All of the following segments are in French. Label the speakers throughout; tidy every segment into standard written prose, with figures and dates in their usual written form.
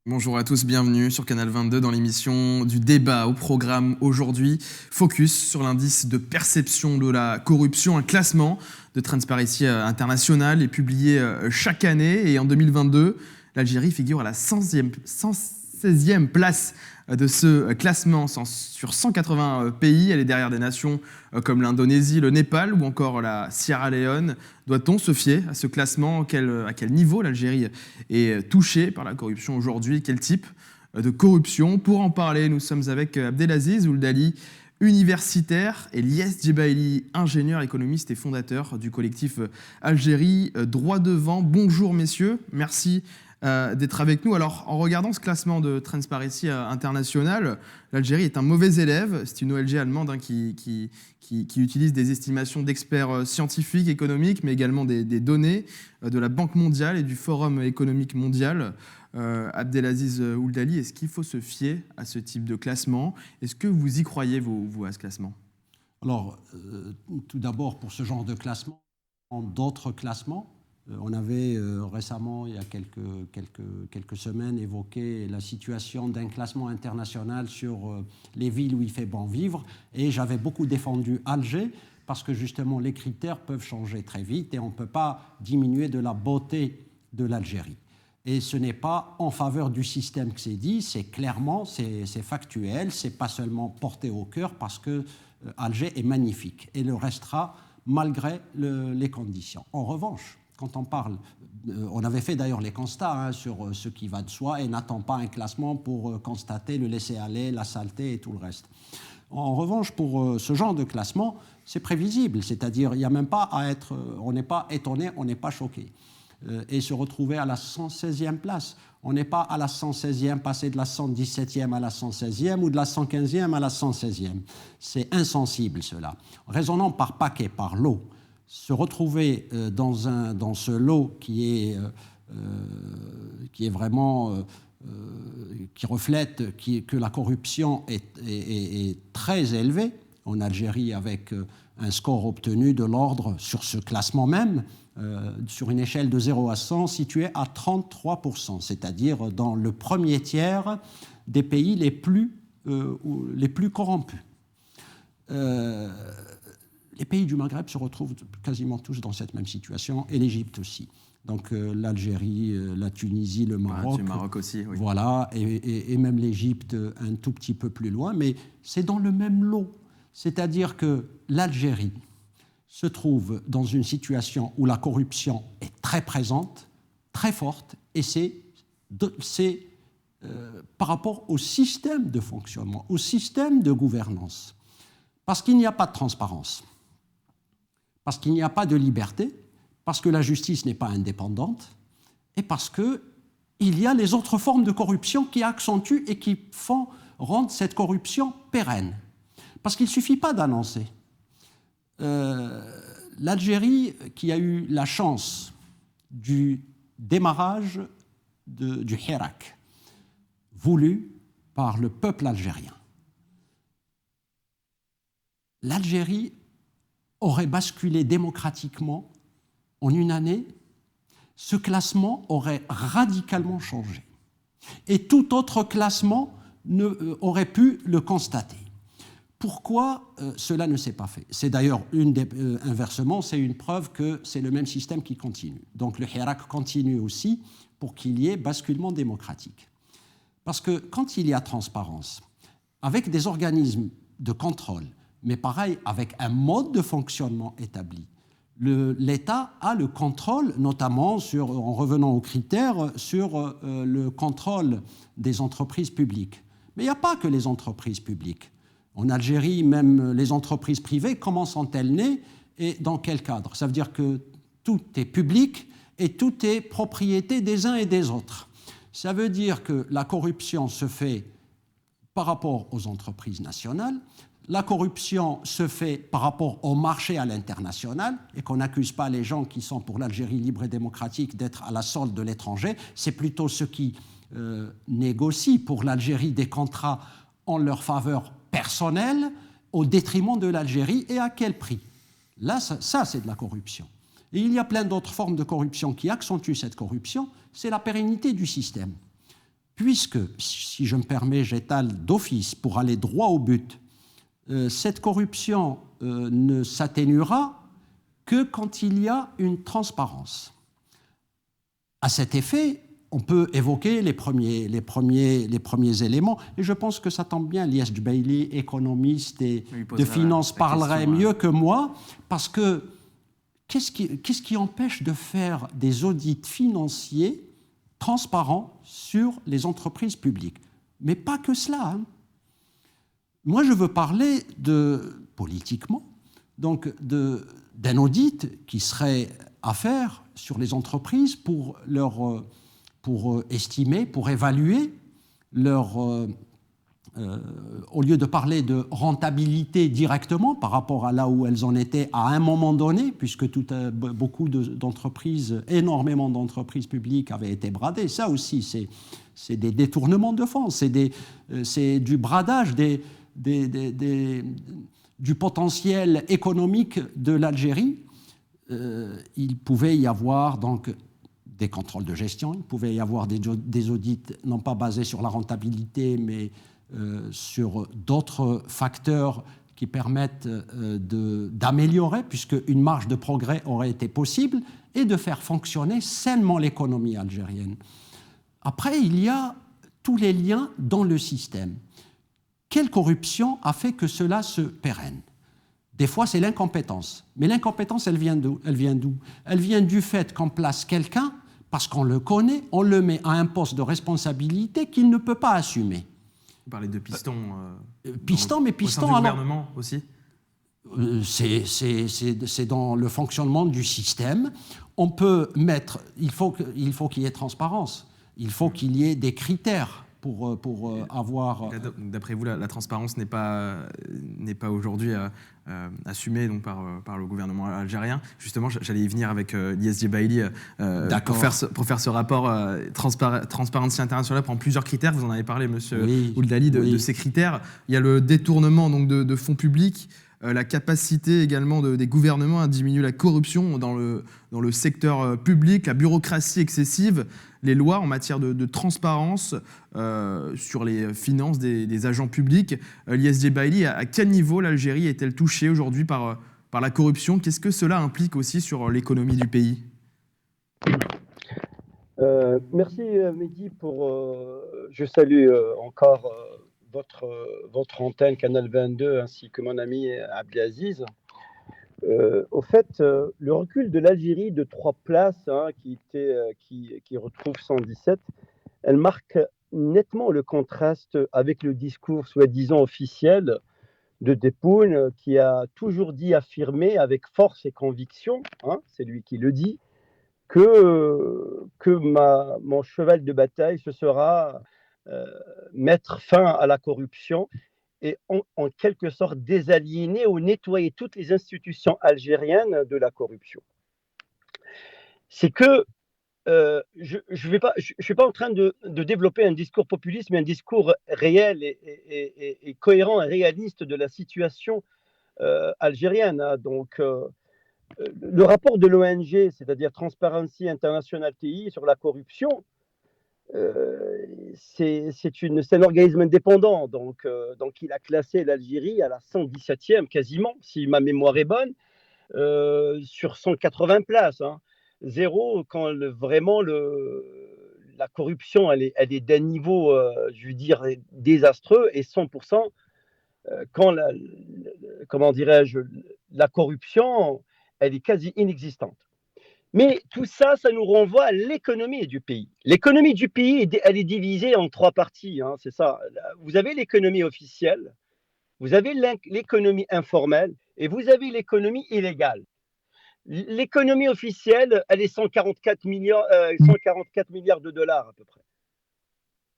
Speaker 1: Bonjour à tous, bienvenue sur Canal 22 dans l'émission du débat. Au programme aujourd'hui, focus sur l'indice de perception de la corruption. Un classement de Transparency International est publié chaque année et en 2022, l'Algérie figure à la 116e place de ce classement sur 180 pays. Elle est derrière des nations comme l'Indonésie, le Népal ou encore la Sierra Leone. Doit-on se fier à ce classement ? À quel niveau l'Algérie est touchée par la corruption aujourd'hui ? Quel type de corruption ? Pour en parler, nous sommes avec Abdelaziz Ouldali, universitaire, et Lies Djebaili, ingénieur, économiste et fondateur du collectif Algérie Droit Devant. Bonjour messieurs, merci d'être avec nous. Alors, en regardant ce classement de Transparency International, l'Algérie est un mauvais élève. C'est une ONG allemande qui utilise des estimations d'experts scientifiques, économiques, mais également des données de la Banque mondiale et du Forum économique mondial. Abdelaziz Ouldali, est-ce qu'il faut se fier à ce type de classement ? Est-ce que vous y croyez, vous, à ce classement ?
Speaker 2: Alors, tout d'abord, pour ce genre de classement, d'autres classements, on avait récemment, il y a quelques semaines, évoqué la situation d'un classement international sur les villes où il fait bon vivre, et j'avais beaucoup défendu Alger, parce que justement les critères peuvent changer très vite et on ne peut pas diminuer de la beauté de l'Algérie. Et ce n'est pas en faveur du système que c'est dit, c'est clairement, c'est factuel, c'est pas seulement porté au cœur, parce que Alger est magnifique et le restera malgré les conditions. En revanche, quand on parle, on avait fait d'ailleurs les constats sur ce qui va de soi et n'attend pas un classement pour constater le laisser-aller, la saleté et tout le reste. En revanche, pour ce genre de classement, c'est prévisible, c'est-à-dire il n'y a même pas à être, on n'est pas étonné, on n'est pas choqué. Et se retrouver à la 116e place. On n'est pas à la 116e, passer de la 117e à la 116e ou de la 115e à la 116e. C'est insensible cela. Raisonnant par paquet, par lot, se retrouver dans ce lot qui est vraiment qui reflète que la corruption est très élevée en Algérie, avec un score obtenu de l'ordre sur ce classement même, sur une échelle de 0 à 100, situé à 33%, c'est-à-dire dans le premier tiers des pays les plus corrompus. Les pays du Maghreb se retrouvent quasiment tous dans cette même situation, et l'Égypte aussi. Donc l'Algérie, la Tunisie, le Maroc.
Speaker 1: Le Maroc aussi, oui.
Speaker 2: Voilà, et même l'Égypte un tout petit peu plus loin, mais c'est dans le même lot. C'est-à-dire que l'Algérie se trouve dans une situation où la corruption est très présente, très forte, et c'est par rapport au système de fonctionnement, au système de gouvernance. Parce qu'il n'y a pas de transparence, parce qu'il n'y a pas de liberté, parce que la justice n'est pas indépendante, et parce qu'il y a les autres formes de corruption qui accentuent et qui rendent cette corruption pérenne. Parce qu'il ne suffit pas d'annoncer. L'Algérie, qui a eu la chance du démarrage du Hirak, voulu par le peuple algérien, l'Algérie aurait basculé démocratiquement en une année, ce classement aurait radicalement changé. Et tout autre classement aurait pu le constater. Pourquoi cela ne s'est pas fait ? C'est d'ailleurs, inversement, c'est une preuve que c'est le même système qui continue. Donc le Hirak continue aussi pour qu'il y ait basculement démocratique. Parce que quand il y a transparence, avec des organismes de contrôle, mais pareil, avec un mode de fonctionnement établi, l'État a le contrôle, notamment en revenant aux critères, sur le contrôle des entreprises publiques. Mais il n'y a pas que les entreprises publiques. En Algérie, même les entreprises privées, comment sont-elles nées et dans quel cadre ? Ça veut dire que tout est public et tout est propriété des uns et des autres. Ça veut dire que la corruption se fait par rapport aux entreprises nationales, la corruption se fait par rapport au marché à l'international, et qu'on n'accuse pas les gens qui sont pour l'Algérie libre et démocratique d'être à la solde de l'étranger, c'est plutôt ceux qui négocient pour l'Algérie des contrats en leur faveur personnelle, au détriment de l'Algérie, et à quel prix ? Là, ça c'est de la corruption. Et il y a plein d'autres formes de corruption qui accentuent cette corruption, c'est la pérennité du système. puisque, si je me permets, j'étale d'office pour aller droit au but, cette corruption ne s'atténuera que quand il y a une transparence. À cet effet, on peut évoquer les premiers éléments, et je pense que ça tombe bien, Lies Bailey, économiste et de finance, parlerait mieux que moi, parce que qu'est-ce qui empêche de faire des audits financiers transparents sur les entreprises publiques? Mais pas que cela. Hein. Moi, je veux parler politiquement, donc d'un audit qui serait à faire sur les entreprises pour estimer, pour évaluer au lieu de parler de rentabilité directement par rapport à là où elles en étaient à un moment donné, puisque beaucoup d'entreprises, énormément d'entreprises publiques avaient été bradées. Ça aussi, c'est des détournements de fonds, c'est du bradage du potentiel économique de l'Algérie. Il pouvait y avoir donc des contrôles de gestion, il pouvait y avoir des audits non pas basés sur la rentabilité, mais sur d'autres facteurs qui permettent d'améliorer, puisque une marge de progrès aurait été possible, et de faire fonctionner sainement l'économie algérienne. Après, il y a tous les liens dans le système. Quelle corruption a fait que cela se pérenne? Des fois, c'est l'incompétence. Mais l'incompétence, elle vient d'où? Elle vient du fait qu'on place quelqu'un, parce qu'on le connaît, on le met à un poste de responsabilité qu'il ne peut pas assumer.
Speaker 1: Vous parlez de Piston.
Speaker 2: Piston, mais Piston...
Speaker 1: Au sein du gouvernement aussi.
Speaker 2: C'est dans le fonctionnement du système. On peut mettre... Il faut qu'il y ait transparence. Il faut qu'il y ait des critères pour avoir...
Speaker 1: D'après vous, la transparence n'est pas aujourd'hui assumée donc, par le gouvernement algérien. Justement, j'allais y venir avec Lies Bailey pour faire ce rapport Transparency International prend plusieurs critères. Vous en avez parlé, monsieur Ouldali, de ces critères. Il y a le détournement donc, de fonds publics, la capacité également des gouvernements à diminuer la corruption dans le secteur public, la bureaucratie excessive, les lois en matière de transparence sur les finances des agents publics. Lies Bailey, à quel niveau l'Algérie est-elle touchée aujourd'hui par la corruption? Qu'est-ce que cela implique aussi sur l'économie du pays?
Speaker 3: Merci Mehdi je salue encore votre antenne Canal 22 ainsi que mon ami Abdelaziz. Au fait, le recul de l'Algérie de 3 places qui retrouve 117, elle marque nettement le contraste avec le discours soi-disant officiel de Tebboune qui a toujours affirmé avec force et conviction, c'est lui qui le dit, que mon cheval de bataille, ce sera mettre fin à la corruption et en quelque sorte désaliéner ou nettoyer toutes les institutions algériennes de la corruption. C'est que je ne suis pas en train de développer un discours populiste, mais un discours réel et cohérent et réaliste de la situation algérienne. Donc, le rapport de l'ONG, c'est-à-dire Transparency International TI, sur la corruption, c'est un organisme indépendant. Donc, il a classé l'Algérie à la 117e quasiment, si ma mémoire est bonne, sur 180 places. 0 quand vraiment la corruption elle est d'un niveau, je veux dire, désastreux, et 100% quand comment dirais-je, la corruption elle est quasi inexistante. Mais tout ça, ça nous renvoie à l'économie du pays. L'économie du pays, elle est divisée en 3 parties. C'est ça. Vous avez l'économie officielle, vous avez l'économie informelle et vous avez l'économie illégale. L'économie officielle, elle est 144 milliards de dollars à peu près.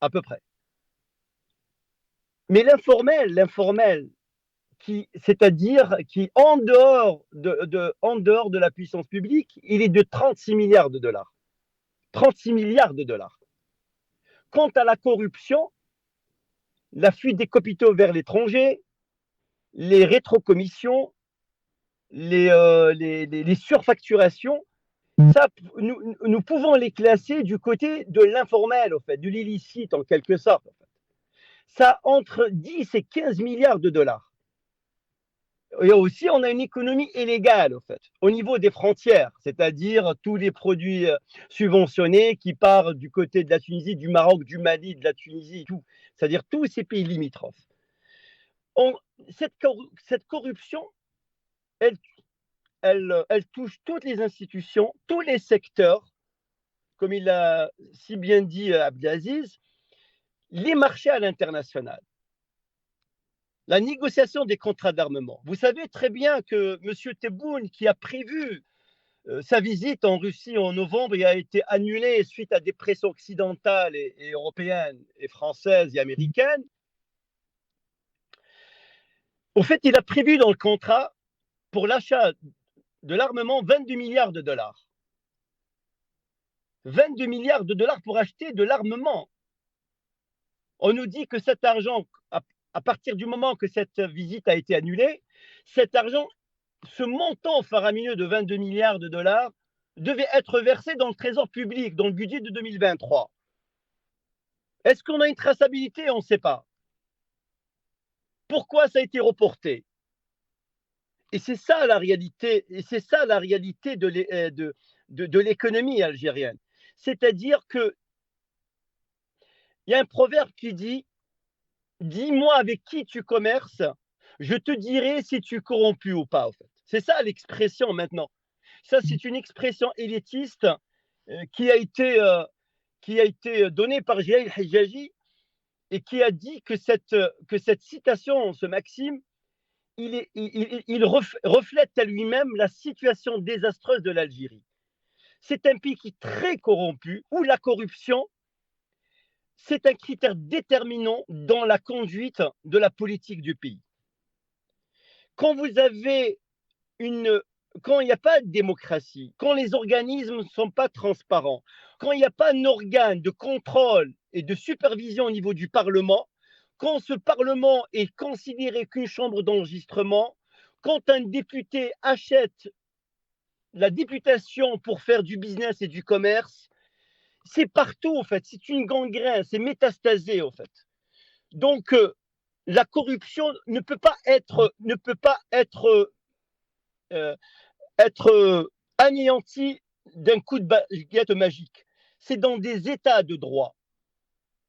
Speaker 3: À peu près. Mais l'informel, c'est-à-dire qui en dehors de la puissance publique, il est de 36 milliards de dollars. 36 milliards de dollars. Quant à la corruption, la fuite des capitaux vers l'étranger, les rétrocommissions, les surfacturations, Ça, nous pouvons les classer du côté de l'informel, en fait, de l'illicite en quelque sorte. En fait. Ça entre 10 et 15 milliards de dollars. Et aussi, on a une économie illégale, en fait, au niveau des frontières, c'est-à-dire tous les produits subventionnés qui partent du côté de la Tunisie, du Maroc, du Mali, de la Tunisie, tout. C'est-à-dire tous ces pays limitrophes. On, cette corruption, elle, elle touche toutes les institutions, tous les secteurs, comme il l'a si bien dit Abdelaziz, les marchés à l'international, la négociation des contrats d'armement. Vous savez très bien que M. Tebboune, qui a prévu sa visite en Russie en novembre, a été annulée suite à des pressions occidentales et européennes et françaises et américaines. Au fait, il a prévu dans le contrat pour l'achat de l'armement 22 milliards de dollars. 22 milliards de dollars pour acheter de l'armement. On nous dit que cet argent, à partir du moment que cette visite a été annulée, cet argent, ce montant faramineux de 22 milliards de dollars, devait être versé dans le trésor public, dans le budget de 2023. Est-ce qu'on a une traçabilité? On ne sait pas. Pourquoi ça a été reporté? Et c'est ça la réalité, et c'est ça la réalité de l'économie algérienne. C'est-à-dire que il y a un proverbe qui dit « Dis-moi avec qui tu commerces, je te dirai si tu es corrompu ou pas. » En fait. C'est ça l'expression maintenant. Ça, c'est une expression élitiste qui a été donnée par Jaïl Hijazi et qui a dit que cette citation, ce maxime, il reflète à lui-même la situation désastreuse de l'Algérie. C'est un pays qui est très corrompu, où la corruption, c'est un critère déterminant dans la conduite de la politique du pays. Quand vous avez quand il n'y a pas de démocratie, quand les organismes ne sont pas transparents, quand il n'y a pas un organe de contrôle et de supervision au niveau du Parlement, quand ce Parlement est considéré qu'une chambre d'enregistrement, quand un député achète la députation pour faire du business et du commerce, c'est partout en fait, c'est une gangrène, c'est métastasé en fait. Donc la corruption ne peut pas être anéanti d'un coup de baguette magique. C'est dans des états de droit.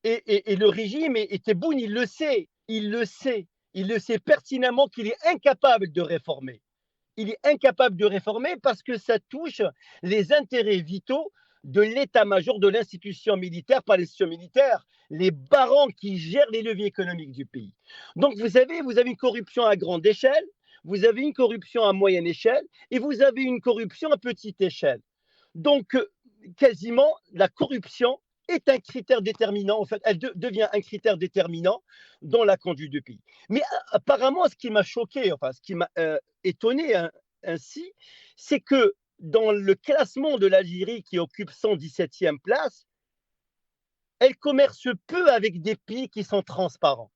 Speaker 3: Et le régime, et Tebboune, il le sait, pertinemment qu'il est incapable de réformer. Il est incapable de réformer parce que ça touche les intérêts vitaux de l'état-major de l'institution militaire, pas l'institution militaire, les barons qui gèrent les leviers économiques du pays. Donc vous avez une corruption à grande échelle, vous avez une corruption à moyenne échelle et vous avez une corruption à petite échelle. Donc quasiment la corruption est un critère déterminant, en fait, elle devient un critère déterminant dans la conduite du pays. Mais apparemment, ce qui m'a choqué, enfin, ce qui m'a étonné ainsi, c'est que dans le classement de l'Algérie qui occupe 117e place, elle commerce peu avec des pays qui sont transparents.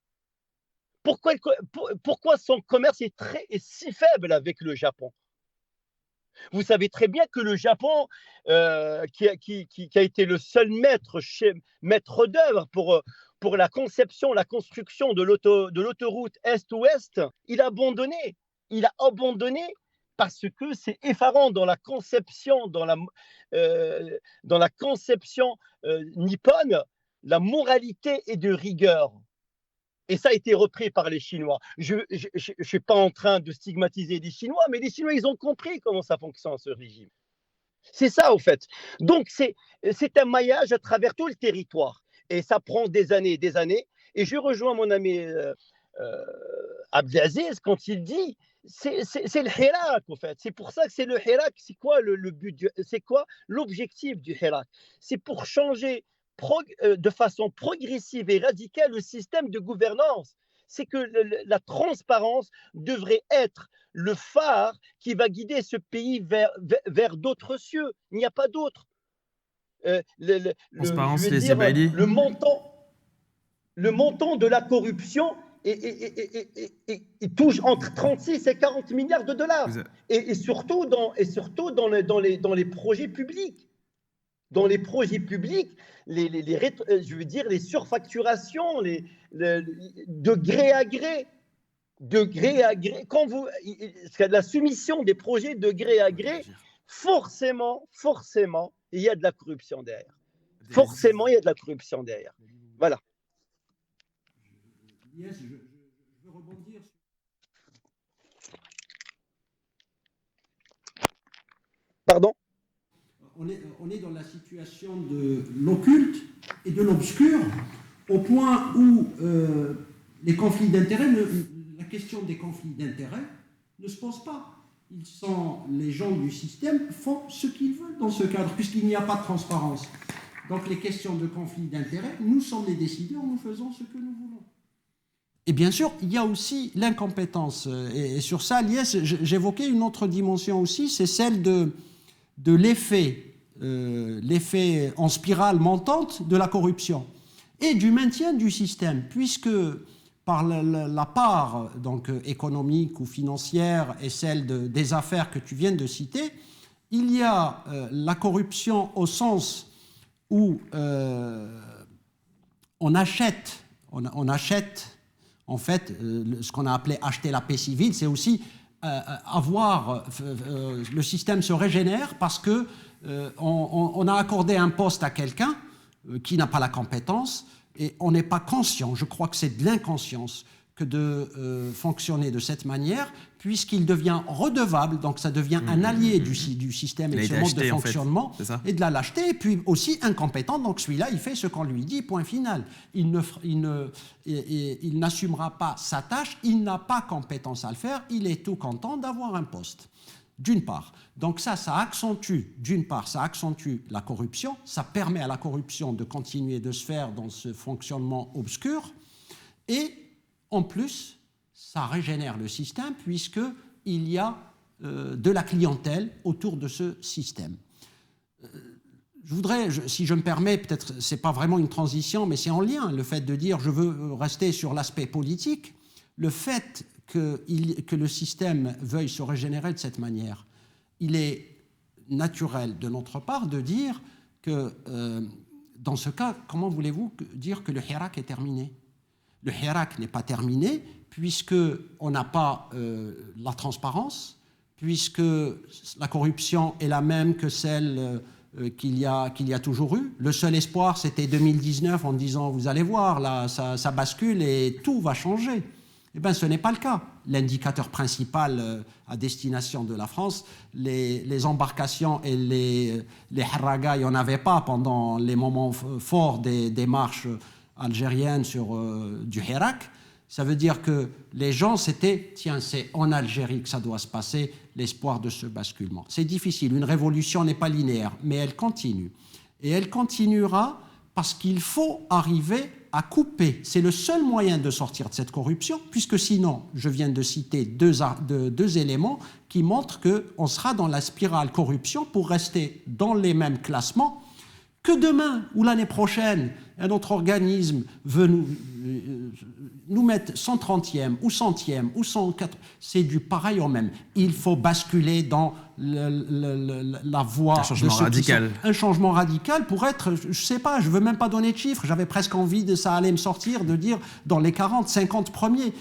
Speaker 3: Pourquoi son commerce est si faible avec le Japon? Vous savez très bien que le Japon, qui a été le seul maître d'œuvre pour la conception, la construction de l'autoroute Est-Ouest, il a abandonné. Il a abandonné parce que c'est effarant dans la conception, nippone, la moralité est de rigueur. Et ça a été repris par les Chinois. Je ne suis pas en train de stigmatiser les Chinois, mais les Chinois, ils ont compris comment ça fonctionne, ce régime. C'est ça, au fait. Donc, c'est un maillage à travers tout le territoire. Et ça prend des années et des années. Et je rejoins mon ami Abdelaziz quand il dit c'est le Hirak, en fait. C'est pour ça que c'est le Hirak. C'est quoi le but c'est quoi l'objectif du Hirak? C'est pour changer de façon progressive et radicale le système de gouvernance. C'est que la transparence devrait être le phare qui va guider ce pays vers d'autres cieux. Il n'y a pas d'autre.
Speaker 1: Transparence, les Ebaïli.
Speaker 3: Le montant de la corruption il touche entre 36 et 40 milliards de dollars. Et surtout dans les projets publics. Dans les projets publics, je veux dire, les surfacturations, de gré à gré. De gré à gré. La soumission des projets de gré à gré, forcément, il y a de la corruption derrière. Forcément, il y a de la corruption derrière. Voilà.
Speaker 2: Yes, je veux rebondir.
Speaker 3: Pardon?
Speaker 2: On est dans la situation de l'occulte et de l'obscur, au point où les conflits d'intérêts, la question des conflits d'intérêts ne se pose pas. Les gens du système font ce qu'ils veulent dans ce cadre, puisqu'il n'y a pas de transparence. Donc les questions de conflits d'intérêts, nous sommes les décideurs, nous faisons ce que nous voulons. Et bien sûr, il y a aussi l'incompétence. Et sur ça, Liès, j'évoquais une autre dimension aussi, c'est celle de l'effet en spirale montante de la corruption et du maintien du système, puisque par la part donc, économique ou financière et celle des affaires que tu viens de citer, il y a la corruption au sens où on achète en fait ce qu'on a appelé acheter la paix civile, c'est aussi le système se régénère parce que on a accordé un poste à quelqu'un qui n'a pas la compétence et on n'est pas conscient, je crois que c'est de l'inconscience que de fonctionner de cette manière, puisqu'il devient redevable, donc ça devient un allié du système et de ce mode de fonctionnement, en fait, et de la lâcheté, et puis aussi incompétent, donc celui-là, il fait ce qu'on lui dit, point final. Il n'assumera pas sa tâche, il n'a pas compétence à le faire, il est tout content d'avoir un poste, d'une part. Donc ça accentue, d'une part, ça accentue la corruption, ça permet à la corruption de continuer de se faire dans ce fonctionnement obscur, et en plus, ça régénère le système puisqu'il y a de la clientèle autour de ce système. Je voudrais, si je me permets, peut-être ce n'est pas vraiment une transition, mais c'est en lien, le fait de dire, je veux rester sur l'aspect politique, le fait que le système veuille se régénérer de cette manière, il est naturel de notre part de dire que, dans ce cas, comment voulez-vous dire que le hirak est terminé ? Le hirak n'est pas terminé puisqu'on n'a pas la transparence, puisque la corruption est la même que celle qu'il y a toujours eu. Le seul espoir, c'était 2019 en disant « vous allez voir, là, ça bascule et tout va changer ». Eh bien, ce n'est pas le cas. L'indicateur principal à destination de la France, les embarcations et les haragas, il n'y en avait pas pendant les moments forts des marches algérienne sur du Hirak, ça veut dire que les gens, c'était, tiens, c'est en Algérie que ça doit se passer, l'espoir de ce basculement. C'est difficile, une révolution n'est pas linéaire, mais elle continue. Et elle continuera parce qu'il faut arriver à couper. C'est le seul moyen de sortir de cette corruption, puisque sinon, je viens de citer deux éléments qui montrent qu'on sera dans la spirale corruption pour rester dans les mêmes classements que demain ou l'année prochaine, un autre organisme veut nous mettre 130e ou 100e ou 104, c'est du pareil au même. Il faut basculer dans la voie...
Speaker 1: Un changement radical.
Speaker 2: Un changement radical pour être, je ne sais pas, je ne veux même pas donner de chiffres, j'avais presque envie de ça allait me sortir, de dire dans les 40, 50 premiers.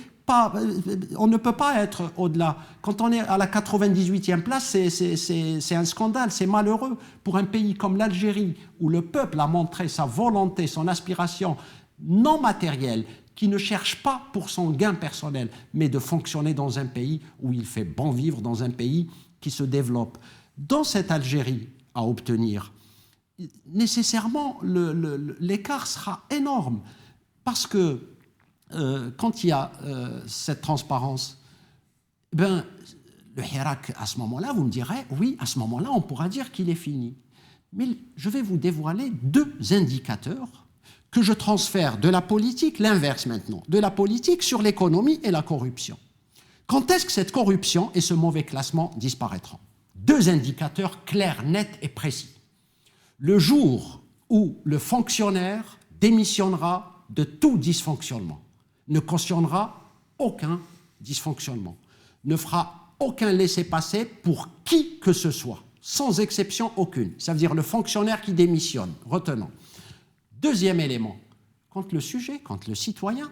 Speaker 2: On ne peut pas être au-delà. Quand on est à la 98e place, c'est un scandale, c'est malheureux. Pour un pays comme l'Algérie, où le peuple a montré sa volonté, son aspiration non matérielle, qui ne cherche pas pour son gain personnel, mais de fonctionner dans un pays où il fait bon vivre, dans un pays qui se développe. Dans cette Algérie à obtenir, nécessairement, l'écart sera énorme, parce que quand il y a cette transparence, le hirak, à ce moment-là, vous me direz, oui, à ce moment-là, on pourra dire qu'il est fini. Mais je vais vous dévoiler deux indicateurs que je transfère de la politique, l'inverse maintenant, de la politique sur l'économie et la corruption. Quand est-ce que cette corruption et ce mauvais classement disparaîtront? Deux indicateurs clairs, nets et précis. Le jour où le fonctionnaire démissionnera de tout dysfonctionnement. ne cautionnera aucun dysfonctionnement, ne fera aucun laissez-passer pour qui que ce soit, sans exception aucune. Ça veut dire le fonctionnaire qui démissionne, retenons. Deuxième élément, quand le sujet, quand le citoyen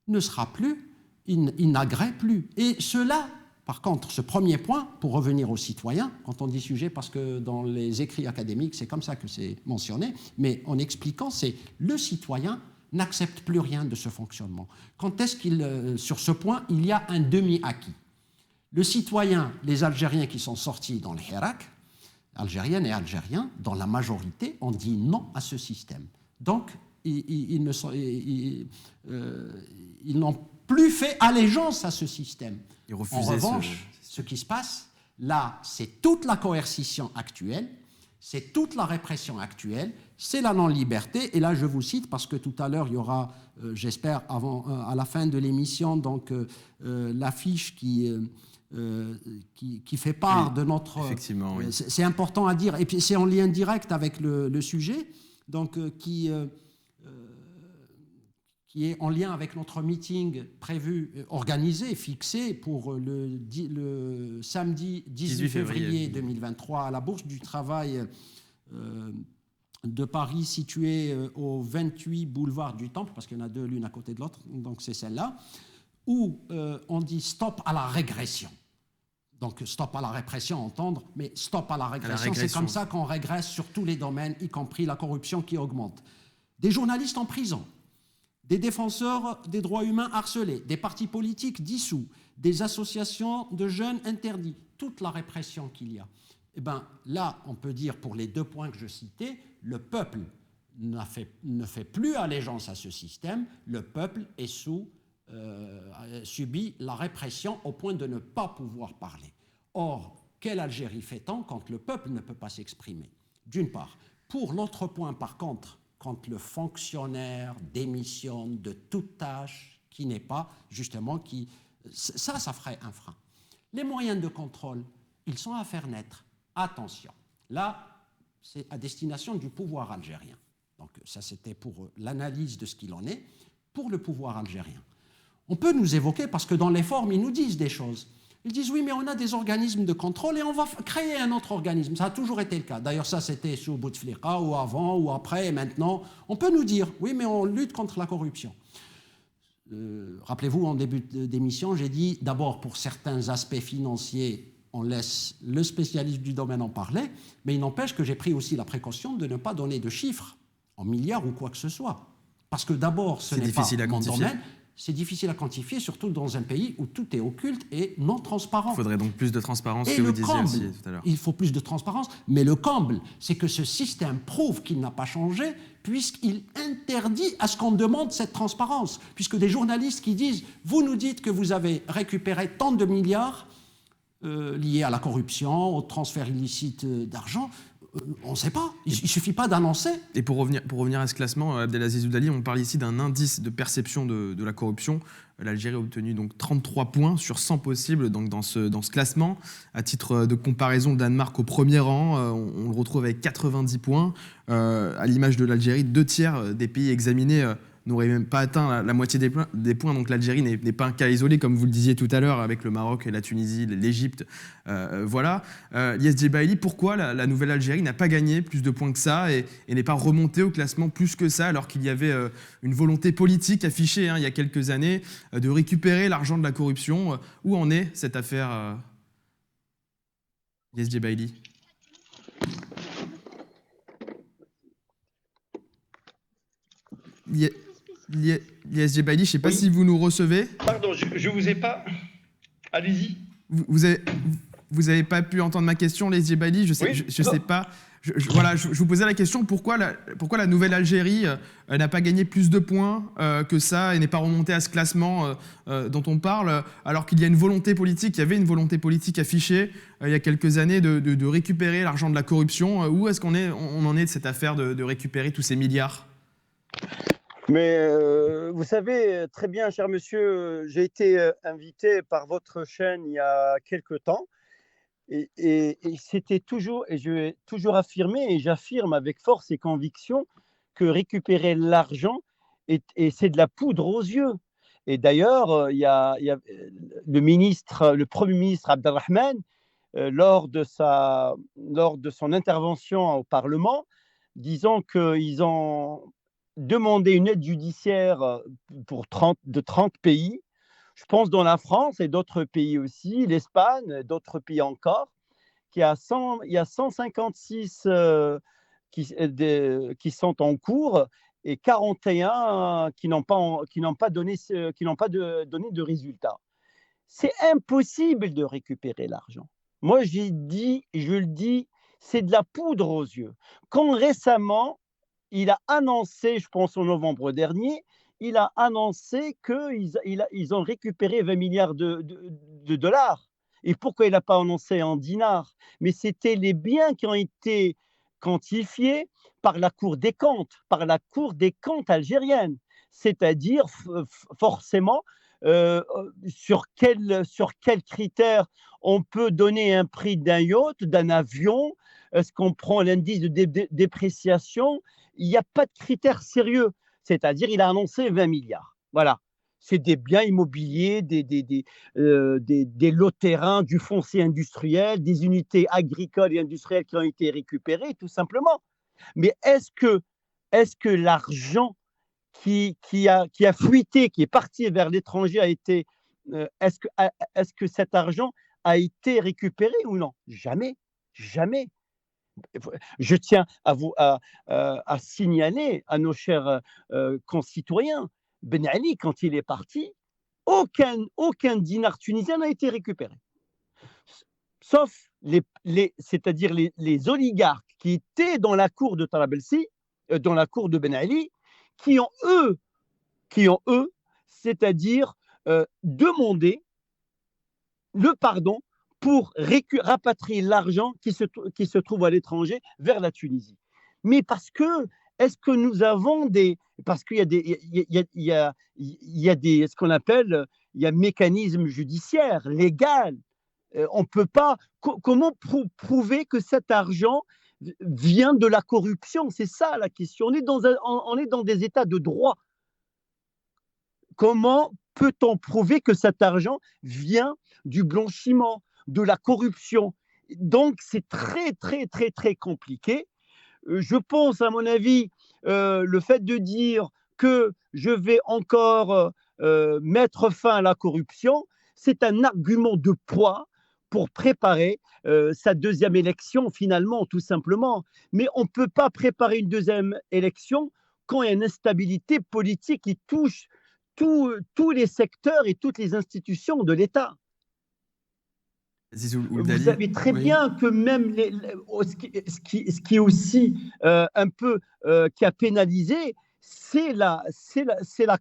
Speaker 2: ne sera plus, il n'agrée plus. Et cela, par contre, ce premier point, pour revenir aux citoyens, quand on dit sujet, parce que dans les écrits académiques, c'est comme ça que c'est mentionné, mais en expliquant, c'est le citoyen n'accepte plus rien de ce fonctionnement. Quand est-ce sur ce point, il y a un demi-acquis? Le citoyen, les Algériens qui sont sortis dans le Hirak, Algériennes et Algériens, dans la majorité, ont dit non à ce système. Donc, ils n'ont plus fait allégeance à ce système. En revanche, ce qui se passe, là, c'est toute la coercition actuelle, c'est toute la répression actuelle, c'est la non-liberté. Et là, je vous cite, parce que tout à l'heure, il y aura, j'espère, à la fin de l'émission, donc l'affiche qui fait part de notre...
Speaker 1: Effectivement, oui.
Speaker 2: C'est important à dire, et puis c'est en lien direct avec le sujet, donc qui est en lien avec notre meeting prévu, organisé, fixé pour le samedi 18 février 2023 à la Bourse du Travail de Paris, située au 28 boulevard du Temple, parce qu'il y en a deux l'une à côté de l'autre, donc c'est celle-là, où on dit stop à la régression. Donc stop à la répression, entendre, mais stop à la régression. C'est comme ça qu'on régresse sur tous les domaines, y compris la corruption qui augmente. Des journalistes en prison, des défenseurs des droits humains harcelés, des partis politiques dissous, des associations de jeunes interdits, toute la répression qu'il y a. Eh bien, là, on peut dire, pour les deux points que je citais, le peuple ne fait plus allégeance à ce système, le peuple est subit la répression au point de ne pas pouvoir parler. Or, quelle Algérie fait-on quand le peuple ne peut pas s'exprimer? D'une part. Pour l'autre point, par contre, quand le fonctionnaire démissionne de toute tâche qui n'est pas, justement, ça ferait un frein. Les moyens de contrôle, ils sont à faire naître. Attention, là, c'est à destination du pouvoir algérien. Donc ça, c'était pour l'analyse de ce qu'il en est, pour le pouvoir algérien. On peut nous évoquer, parce que dans les formes, ils nous disent des choses. Ils disent, oui, mais on a des organismes de contrôle et on va créer un autre organisme. Ça a toujours été le cas. D'ailleurs, ça, c'était sous Bouteflika, ou avant, ou après, et maintenant. On peut nous dire, oui, mais on lutte contre la corruption. Rappelez-vous, en début d'émission, j'ai dit, d'abord, pour certains aspects financiers, on laisse le spécialiste du domaine en parler, mais il n'empêche que j'ai pris aussi la précaution de ne pas donner de chiffres, en milliards ou quoi que ce soit. Parce que d'abord, ce n'est pas mon domaine. C'est difficile à quantifier, surtout dans un pays où tout est occulte et non transparent.
Speaker 1: Il faudrait donc plus de transparence, que vous disiez aussi tout à l'heure.
Speaker 2: Il faut plus de transparence, mais le comble, c'est que ce système prouve qu'il n'a pas changé, puisqu'il interdit à ce qu'on demande cette transparence. Puisque des journalistes qui disent « Vous nous dites que vous avez récupéré tant de milliards liés à la corruption, au transfert illicite d'argent », on ne sait pas, il ne suffit pas d'annoncer.
Speaker 1: Et pour revenir à ce classement, Abdelaziz Oudali, on parle ici d'un indice de perception de la corruption. L'Algérie a obtenu donc 33 points sur 100 possibles donc dans ce classement. À titre de comparaison, le Danemark au premier rang, on le retrouve avec 90 points. À l'image de l'Algérie, 2/3 des pays examinés n'aurait même pas atteint la moitié des points. Donc l'Algérie n'est pas un cas isolé, comme vous le disiez tout à l'heure, avec le Maroc, la Tunisie, l'Égypte. Voilà. Lies Djebaili, pourquoi la nouvelle Algérie n'a pas gagné plus de points que ça et n'est pas remontée au classement plus que ça, alors qu'il y avait une volonté politique affichée il y a quelques années de récupérer l'argent de la corruption? Où en est cette affaire, Lies Djebaili? Lies Djebaili, je ne sais pas si vous nous recevez.
Speaker 4: Pardon, je ne vous ai pas... Allez-y.
Speaker 1: Vous avez pas pu entendre ma question, Lies Djebaili? Je sais pas. Je vous posais la question, pourquoi la nouvelle Algérie n'a pas gagné plus de points que ça et n'est pas remontée à ce classement dont on parle, alors qu'il y a une volonté politique, il y avait une volonté politique affichée il y a quelques années de récupérer l'argent de la corruption. Où est-ce qu'on en est de cette affaire de récupérer tous ces milliards?
Speaker 3: Mais vous savez très bien, cher monsieur, j'ai été invité par votre chaîne il y a quelque temps et c'était toujours, et je vais toujours affirmer, et j'affirme avec force et conviction que récupérer l'argent et c'est de la poudre aux yeux. Et d'ailleurs, il y a le Premier ministre Abdelrahman, lors de son intervention au Parlement, disant qu'ils ont demandé une aide judiciaire de 30 pays, je pense dans la France et d'autres pays aussi, l'Espagne, d'autres pays encore, il y a 156 qui sont en cours et 41 qui n'ont pas donné de résultats. C'est impossible de récupérer l'argent. Moi, je le dis, c'est de la poudre aux yeux. Quand récemment, il a annoncé, je pense en novembre dernier, il a annoncé qu'ils ont récupéré 20 milliards de dollars. Et pourquoi il n'a pas annoncé en dinars? Mais c'était les biens qui ont été quantifiés par la Cour des comptes, algérienne. C'est-à-dire, forcément, sur quels critères on peut donner un prix d'un yacht, d'un avion? Est-ce qu'on prend l'indice de dépréciation? Il n'y a pas de critères sérieux. C'est-à-dire, il a annoncé 20 milliards. Voilà. C'est des biens immobiliers, des lots de terrain, du foncier industriel, des unités agricoles et industrielles qui ont été récupérées, tout simplement. Mais est-ce que l'argent qui a fuité, qui est parti vers l'étranger, est-ce que cet argent a été récupéré ou non? Jamais, jamais. Je tiens à signaler à nos chers concitoyens, Ben Ali, quand il est parti, aucun dinar tunisien n'a été récupéré. Sauf c'est-à-dire les oligarques qui étaient dans la cour de Tarabelsi, dans la cour de Ben Ali, qui ont eux, c'est-à-dire demandé le pardon pour rapatrier l'argent qui se trouve à l'étranger vers la Tunisie. Mais est-ce que nous avons parce qu'il y a ce qu'on appelle, il y a mécanisme judiciaire, légal. On peut pas, comment prouver que cet argent vient de la corruption? C'est ça la question. On est dans des états de droit. Comment peut-on prouver que cet argent vient du blanchiment, de la corruption? Donc, c'est très, très, très, très compliqué. Je pense, à mon avis, le fait de dire que je vais encore mettre fin à la corruption, c'est un argument de poids pour préparer sa deuxième élection, finalement, tout simplement. Mais on ne peut pas préparer une deuxième élection quand il y a une instabilité politique qui touche tous les secteurs et toutes les institutions de l'État. Vous savez très bien que même ce qui est aussi un peu qui a pénalisé, c'est la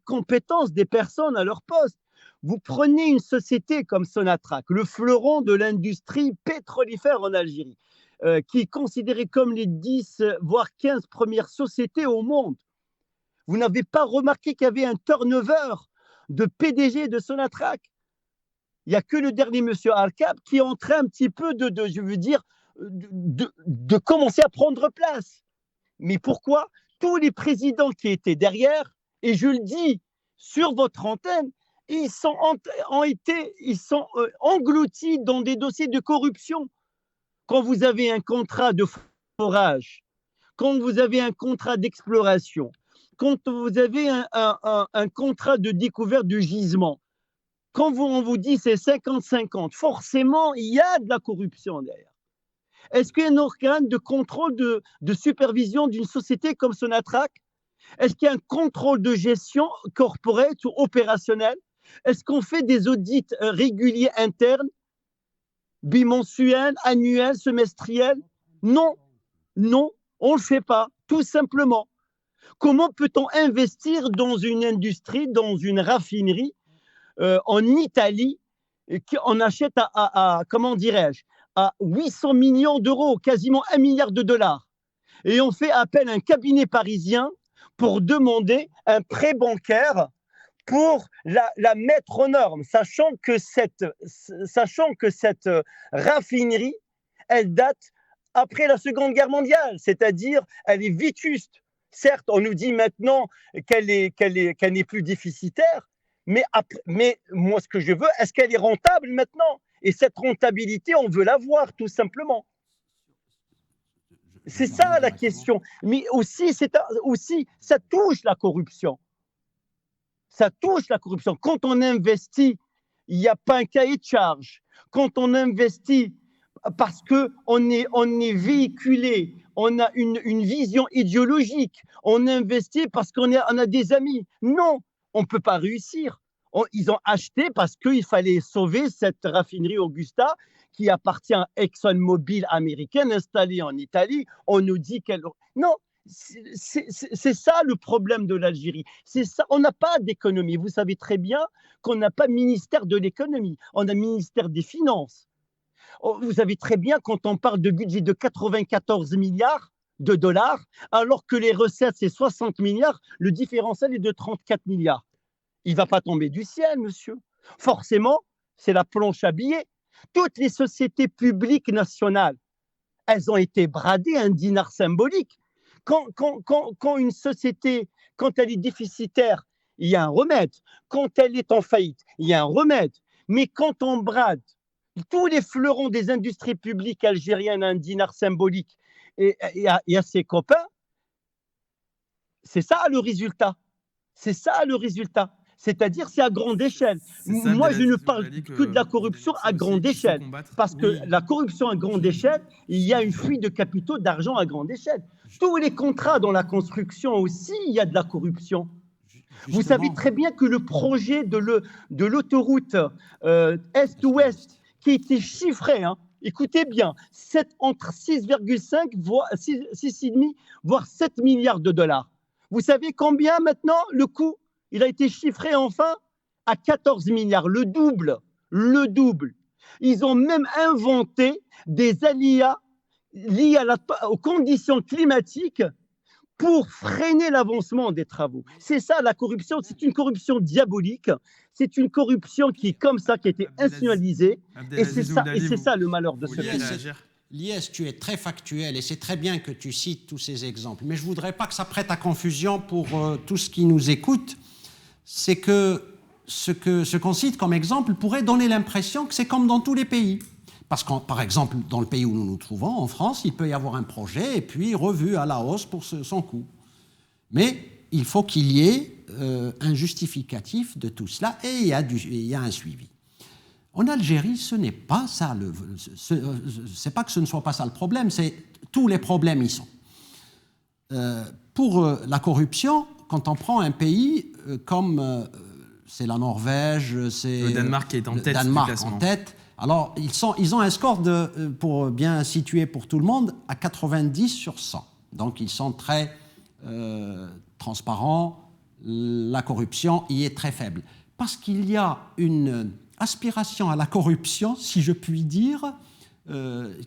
Speaker 3: compétence des personnes à leur poste. Vous prenez une société comme Sonatrach, le fleuron de l'industrie pétrolifère en Algérie, qui est considérée comme les 10 voire 15 premières sociétés au monde. Vous n'avez pas remarqué qu'il y avait un turnover de PDG de Sonatrach? Il n'y a que le dernier monsieur Arkab qui est en train un petit peu de commencer à prendre place. Mais pourquoi? Tous les présidents qui étaient derrière, et je le dis sur votre antenne, ils sont engloutis dans des dossiers de corruption. Quand vous avez un contrat de forage, quand vous avez un contrat d'exploration, quand vous avez un contrat de découverte de gisement, quand on vous dit c'est 50-50, forcément, il y a de la corruption derrière. Est-ce qu'il y a un organe de contrôle de supervision d'une société comme Sonatrach? Est-ce qu'il y a un contrôle de gestion corporate ou opérationnel? Est-ce qu'on fait des audits réguliers internes, bimensuels, annuels, semestriels? Non, on ne le fait pas, tout simplement. Comment peut-on investir dans une industrie, dans une raffinerie en Italie, on achète comment dirais-je, à 800 millions d'euros, quasiment 1 milliard de dollars. Et on fait appel à un cabinet parisien pour demander un prêt bancaire pour la mettre aux normes, sachant que cette raffinerie, elle date après la Seconde Guerre mondiale, c'est-à-dire elle est vétuste. Certes, on nous dit maintenant qu'elle n'est plus déficitaire, mais moi, ce que je veux, est-ce qu'elle est rentable maintenant? Et cette rentabilité, on veut la voir, tout simplement. C'est ça la question. Mais aussi, ça touche la corruption. Ça touche la corruption. Quand on investit, il n'y a pas un cahier de charge. Quand on investit parce qu'on est véhiculé, on a une vision idéologique, on investit parce qu'on a des amis. Non, on ne peut pas réussir. Ils ont acheté parce qu'il fallait sauver cette raffinerie Augusta qui appartient à ExxonMobil américaine installée en Italie. On nous dit qu'elle... Non, c'est ça le problème de l'Algérie. C'est ça. On n'a pas d'économie. Vous savez très bien qu'on n'a pas ministère de l'économie. On a ministère des finances. Vous savez très bien quand on parle de budget de 94 milliards de dollars, alors que les recettes, c'est 60 milliards, le différentiel est de 34 milliards. Il ne va pas tomber du ciel, monsieur. Forcément, c'est la planche à billets. Toutes les sociétés publiques nationales, elles ont été bradées à un dinar symbolique. Quand une société, quand elle est déficitaire, il y a un remède. Quand elle est en faillite, il y a un remède. Mais quand on brade tous les fleurons des industries publiques algériennes à un dinar symbolique et à ses copains, c'est ça le résultat. C'est ça le résultat. C'est-à-dire, c'est à grande échelle. Moi, je ne parle que de la corruption à grande échelle. Parce que la corruption à grande échelle, il y a une fuite de capitaux, d'argent à grande échelle. Tous les contrats dans la construction aussi, il y a de la corruption. Vous savez très bien que le projet de l'autoroute Est-Ouest, qui a été chiffré, écoutez bien, entre 6,5 voire 6,5 voire 7 milliards de dollars. Vous savez combien maintenant le coût? Il a été chiffré enfin à 14 milliards, le double, le double. Ils ont même inventé des aléas liés aux conditions climatiques pour freiner l'avancement des travaux. C'est ça la corruption, c'est une corruption diabolique, c'est une corruption qui est comme ça, qui a été institutionnalisée, et c'est ça le malheur de ce pays.
Speaker 2: Liès, tu es très factuel et c'est très bien que tu cites tous ces exemples, mais je ne voudrais pas que ça prête à confusion pour tous qui nous écoutent. C'est que ce qu'on cite comme exemple pourrait donner l'impression que c'est comme dans tous les pays. Parce que, par exemple, dans le pays où nous nous trouvons, en France, il peut y avoir un projet et puis revu à la hausse pour son coût. Mais il faut qu'il y ait un justificatif de tout cela et il y a un suivi. En Algérie, ce n'est pas ça. C'est pas que ce ne soit pas ça le problème, c'est tous les problèmes y sont. Pour la corruption, quand on prend un pays comme c'est la Norvège, c'est
Speaker 1: le Danemark qui est en tête.
Speaker 2: Danemark en tête. Alors, ils ont un score pour bien situer pour tout le monde, à 90 sur 100. Donc, ils sont très transparents. La corruption y est très faible. Parce qu'il y a une aspiration à la corruption, si je puis dire,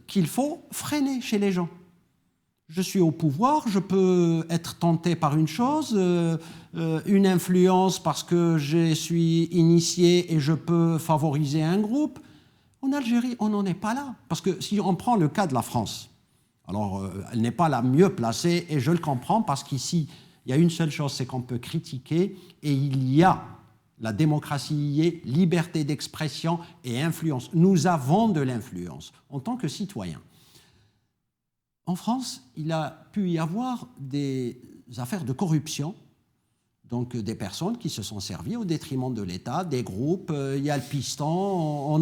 Speaker 2: qu'il faut freiner chez les gens. Je suis au pouvoir, je peux être tenté par une chose, une influence parce que je suis initié et je peux favoriser un groupe. En Algérie, on n'en est pas là. Parce que si on prend le cas de la France, alors elle n'est pas la mieux placée, et je le comprends, parce qu'ici, il y a une seule chose, c'est qu'on peut critiquer, et il y a la démocratie y est, liberté d'expression et influence. Nous avons de l'influence en tant que citoyens. En France, il a pu y avoir des affaires de corruption, donc des personnes qui se sont servies au détriment de l'État, des groupes, il y a le piston,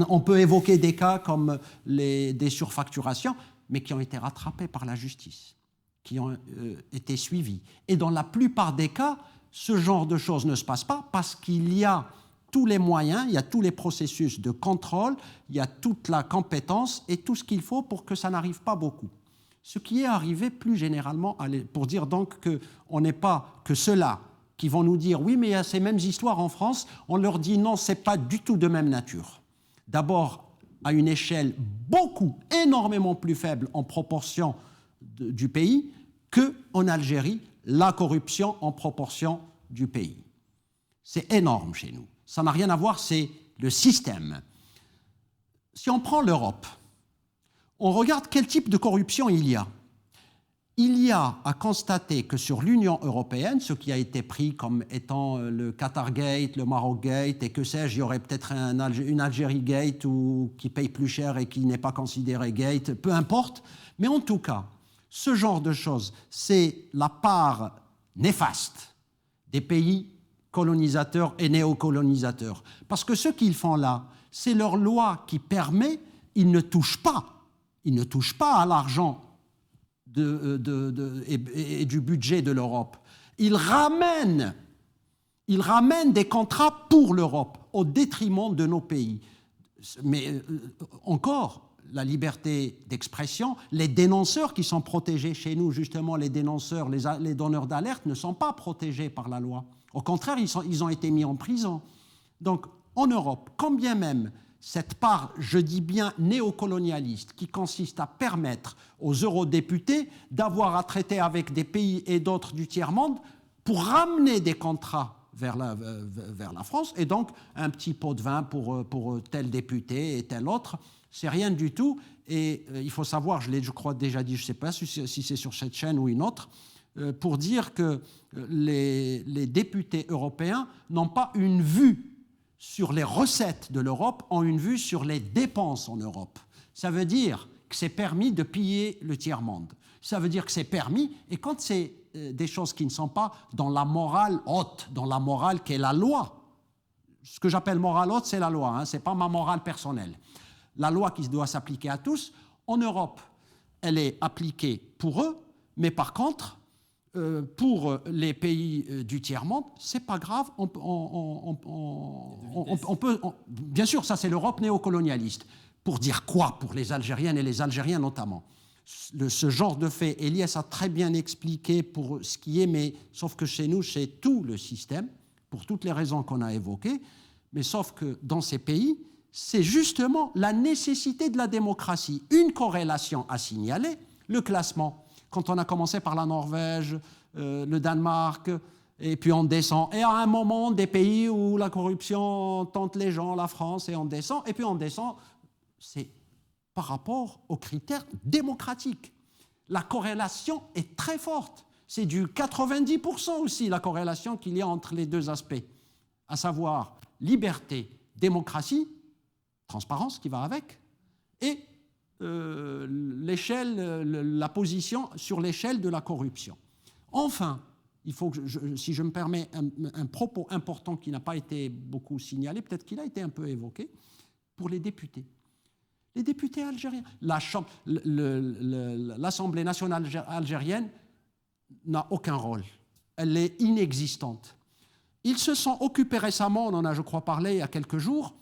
Speaker 2: on peut évoquer des cas comme des surfacturations, mais qui ont été rattrapés par la justice, qui ont été suivis. Et dans la plupart des cas, ce genre de choses ne se passe pas parce qu'il y a tous les moyens, il y a tous les processus de contrôle, il y a toute la compétence et tout ce qu'il faut pour que ça n'arrive pas beaucoup. Ce qui est arrivé plus généralement, pour dire donc qu'on n'est pas que ceux-là qui vont nous dire « oui, mais il y a ces mêmes histoires en France », on leur dit « non, ce n'est pas du tout de même nature ». D'abord, à une échelle énormément plus faible en proportion du pays qu'en Algérie, la corruption en proportion du pays. C'est énorme chez nous. Ça n'a rien à voir, c'est le système. Si on prend l'Europe, on regarde quel type de corruption il y a. il y a à constater que sur l'Union européenne, ce qui a été pris comme étant le Qatargate, le Marocgate et que sais-je, il y aurait peut-être une Algérie-gate qui paye plus cher et qui n'est pas considéré gate, peu importe. Mais en tout cas, ce genre de choses, c'est la part néfaste des pays colonisateurs et néocolonisateurs. Parce que ce qu'ils font là, c'est leur loi qui permet, ils ne touchent pas à l'argent et du budget de l'Europe. Ils ramènent des contrats pour l'Europe au détriment de nos pays. Mais encore, la liberté d'expression, les dénonceurs qui sont protégés chez nous, justement les dénonceurs, les donneurs d'alerte ne sont pas protégés par la loi. Au contraire, ils ont été mis en prison. Donc, en Europe, quand bien même cette part, je dis bien néocolonialiste, qui consiste à permettre aux eurodéputés d'avoir à traiter avec des pays et d'autres du tiers-monde pour ramener des contrats vers la France, et donc un petit pot de vin pour tel député et tel autre, c'est rien du tout. Et il faut savoir, je l'ai, je crois, déjà dit, je ne sais pas si c'est sur cette chaîne ou une autre, pour dire que les députés européens n'ont pas une vue sur les recettes de l'Europe, ont une vue sur les dépenses en Europe. Ça veut dire que c'est permis de piller le tiers-monde. Ça veut dire que c'est permis, et quand c'est des choses qui ne sont pas dans la morale haute, dans la morale qui est la loi, ce que j'appelle morale haute, c'est la loi, hein, ce n'est pas ma morale personnelle. La loi qui doit s'appliquer à tous, en Europe, elle est appliquée pour eux, mais par contre, pour les pays du tiers-monde, c'est pas grave, on peut... bien sûr, ça c'est l'Europe néocolonialiste. Pour dire quoi? Pour les Algériennes et les Algériens notamment. Ce genre de fait, Elias a très bien expliqué pour ce qui est, mais sauf que chez nous, c'est tout le système, pour toutes les raisons qu'on a évoquées, mais sauf que dans ces pays, c'est justement la nécessité de la démocratie. Une corrélation à signaler, le classement. Quand on a commencé par la Norvège, le Danemark, et puis on descend. Et à un moment, des pays où la corruption tente les gens, la France, et on descend. Et puis on descend, c'est par rapport aux critères démocratiques. La corrélation est très forte. C'est du 90% aussi, la corrélation qu'il y a entre les deux aspects. À savoir liberté, démocratie, transparence qui va avec, et la position sur l'échelle de la corruption. Enfin, il faut que si je me permets un propos important qui n'a pas été beaucoup signalé, peut-être qu'il a été un peu évoqué, pour les députés. Les députés algériens. L'Assemblée nationale algérienne n'a aucun rôle. Elle est inexistante. Ils se sont occupés récemment, on en a je crois parlé il y a quelques jours,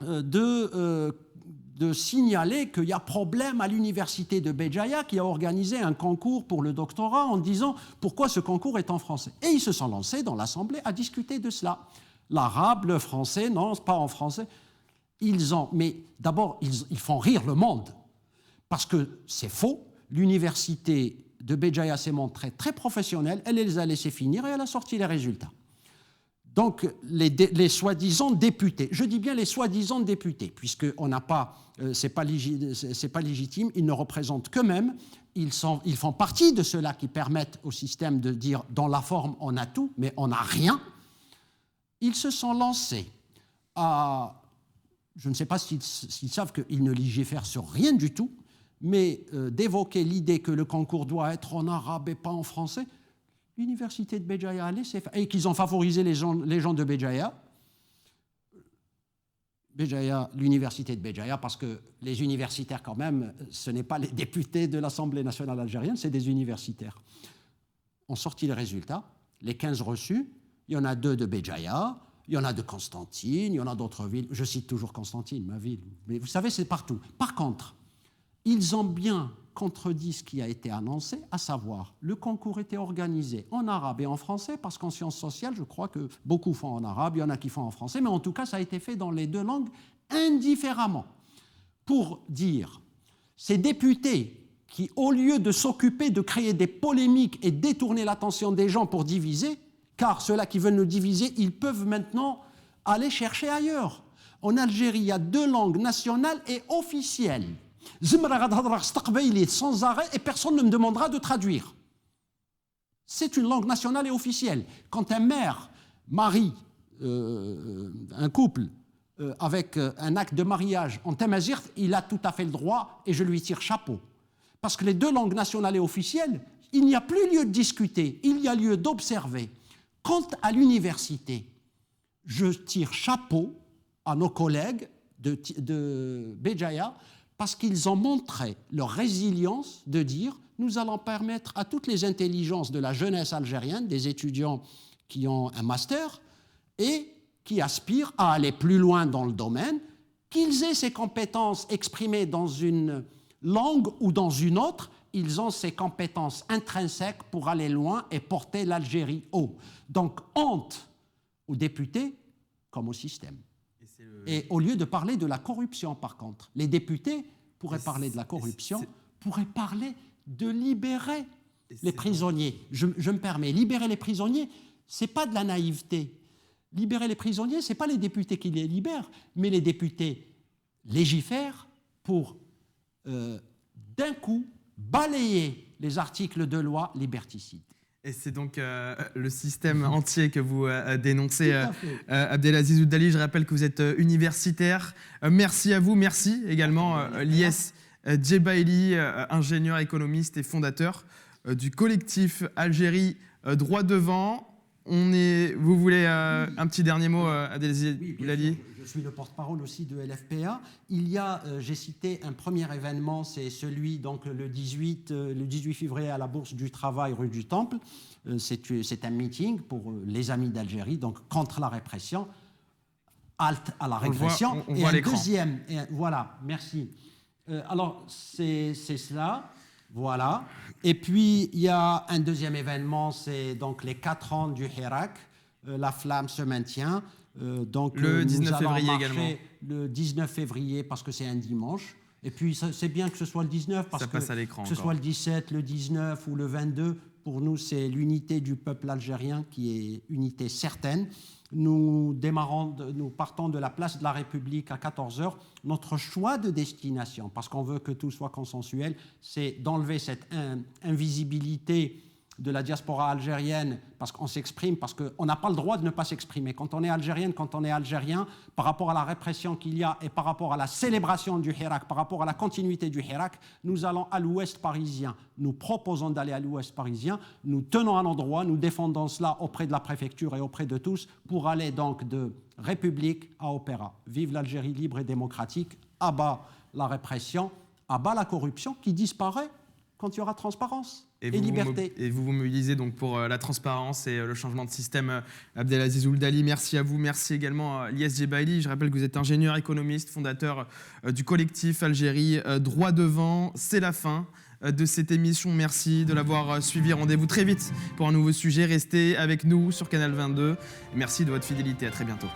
Speaker 2: de signaler qu'il y a problème à l'université de Béjaïa qui a organisé un concours pour le doctorat en disant pourquoi ce concours est en français. Et ils se sont lancés dans l'Assemblée à discuter de cela. L'arabe, le français, non, c'est pas en français. Mais d'abord, ils font rire le monde parce que c'est faux. L'université de Béjaïa s'est montrée très professionnelle, elle les a laissés finir et elle a sorti les résultats. Donc, les soi-disant députés, je dis bien les soi-disant députés, puisqu'on n'a pas, c'est pas légitime, ils ne représentent qu'eux-mêmes, ils font partie de ceux-là qui permettent au système de dire dans la forme on a tout, mais on n'a rien. Ils se sont lancés à, je ne sais pas s'ils savent qu'ils ne légifèrent sur rien du tout, mais d'évoquer l'idée que le concours doit être en arabe et pas en français. L'université de Béjaïa a laissé faire, et qu'ils ont favorisé les gens de Béjaïa. L'université de Béjaïa, parce que les universitaires quand même, ce n'est pas les députés de l'Assemblée nationale algérienne, c'est des universitaires. On sortit les résultats, les 15 reçus, il y en a 2 de Béjaïa, il y en a de Constantine, il y en a d'autres villes, je cite toujours Constantine, ma ville, mais vous savez, c'est partout. Par contre, ils ont bien contredit ce qui a été annoncé, à savoir, le concours était organisé en arabe et en français, parce qu'en sciences sociales, je crois que beaucoup font en arabe, il y en a qui font en français, mais en tout cas, ça a été fait dans les 2 langues indifféremment. Pour dire, ces députés qui, au lieu de s'occuper de créer des polémiques et détourner l'attention des gens pour diviser, car ceux-là qui veulent nous diviser, ils peuvent maintenant aller chercher ailleurs. En Algérie, il y a 2 langues nationales et officielles. sans arrêt et personne ne me demandera de traduire. C'est une langue nationale et officielle. Quand un maire marie un couple avec un acte de mariage en Tamazight, il a tout à fait le droit et je lui tire chapeau. Parce que les deux langues nationales et officielles, il n'y a plus lieu de discuter, il y a lieu d'observer. Quant à l'université, je tire chapeau à nos collègues de Béjaïa parce qu'ils ont montré leur résilience de dire nous allons permettre à toutes les intelligences de la jeunesse algérienne, des étudiants qui ont un master et qui aspirent à aller plus loin dans le domaine, qu'ils aient ces compétences exprimées dans une langue ou dans une autre, ils ont ces compétences intrinsèques pour aller loin et porter l'Algérie haut. Donc, honte aux députés comme au système. Et au lieu de parler de la corruption, par contre, les députés pourraient parler de la corruption, pourraient parler de libérer les prisonniers. Je me permets, libérer les prisonniers, ce n'est pas de la naïveté. Libérer les prisonniers, ce n'est pas les députés qui les libèrent, mais les députés légifèrent pour, d'un coup, balayer les articles de loi liberticides.
Speaker 1: Et c'est donc le système entier que vous dénoncez, Abdelaziz Oudali. Je rappelle que vous êtes universitaire. Merci à vous. Merci également, Lies Djebaili, ingénieur économiste et fondateur du collectif Algérie Droit Devant. Vous voulez un petit dernier mot, Abdelaziz Oudali?
Speaker 2: Je suis le porte-parole aussi de LFPA. Il y a, j'ai cité un premier événement, c'est celui donc le 18 février à la Bourse du Travail rue du Temple. C'est un meeting pour les amis d'Algérie, donc contre la répression, halte à la régression.
Speaker 1: On voit l'écran.
Speaker 2: Deuxième, voilà, merci. Alors c'est cela. Voilà. Et puis, il y a un deuxième événement, c'est donc les 4 ans du Hirak. La flamme se maintient. Donc,
Speaker 1: le 19 février également.
Speaker 2: Le 19 février, parce que c'est un dimanche. Et puis, c'est bien que ce soit le 19, parce que ce soit le 17, le 19 ou le 22, pour nous, c'est l'unité du peuple algérien qui est unité certaine. Nous partons de la place de la République à 14h. Notre choix de destination, parce qu'on veut que tout soit consensuel, c'est d'enlever cette invisibilité de la diaspora algérienne, parce qu'on s'exprime, parce qu'on n'a pas le droit de ne pas s'exprimer. Quand on est algérienne, quand on est algérien, par rapport à la répression qu'il y a et par rapport à la célébration du Hirak, par rapport à la continuité du Hirak, nous allons à l'ouest parisien. Nous proposons d'aller à l'ouest parisien, nous tenons un endroit, nous défendons cela auprès de la préfecture et auprès de tous pour aller donc de République à Opéra. Vive l'Algérie libre et démocratique, à bas la répression, à bas la corruption qui disparaît quand il y aura transparence et liberté.
Speaker 1: Et vous mobilisez donc pour la transparence et le changement de système, Abdelaziz Oudali. Merci à vous. Merci également à Lies Djebaili. Je rappelle que vous êtes ingénieur économiste, fondateur du collectif Algérie Droit Devant. C'est la fin de cette émission. Merci de l'avoir suivi. Rendez-vous très vite pour un nouveau sujet. Restez avec nous sur Canal 22. Merci de votre fidélité. À très bientôt.